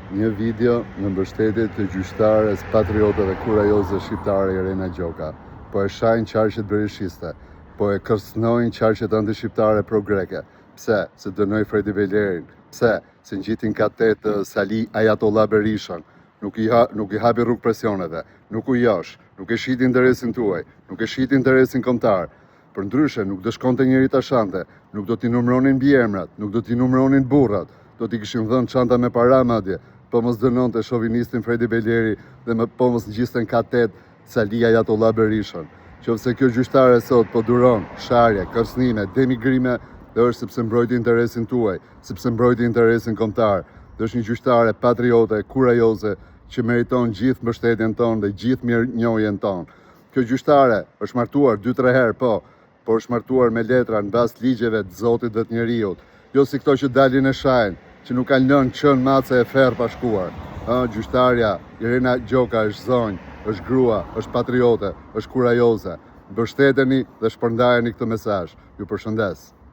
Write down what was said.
Një video në mbështetje të gjyqtares patriote dhe kurajoze shqiptare Irena Gjoka, po e shajnë qarqet berishiste, po e kërcënojnë qarqet antishqiptare pro-greke. Pse? Se dënoi Fredi Belerin. Pse? Se ngjitin katet Sali Ajatollah Berishën. Nuk i hapi rrugë presioneve, nuk u josh, nuk e shiti interesin tuaj, nuk e shiti interesin kombëtar. Për ndryshe, nuk do shkonte njëri ta shante, nuk do t'i numëronin biemrat, nuk do t'i numëronin burrat, do t'i kishin dhënë çanta me para madje, po mos dënonte shovinistin Fredi Beleri dhe po mos ngjisten katet Sali Ajatollah Berishën. Qofse kjo gjyqtare sot po duron sharje, kërcënime, denigrime, dhe është sepse mbrojti interesin tuaj, sepse mbrojti interesin kombëtar. Dhe është një gjyqtare patriote, kurajoze, që meriton gjithë mbështetjen tonë dhe gjithë mirënjohjen tonë. Kjo gjyqtare është martuar 2-3 herë, por është martuar me letra në bazë ligjeve të Zotit dhe të njeriut. Jo si këto që dalin e shajnë, që nuk kanë lënë qënë mace e ferë pa shkuar. Gjyqtarja Irena Gjoka është zonjë, është grua, është patriote, është kurajoze. Mbështeteni dhe shpërndajeni këtë mesazh. Ju përshëndes.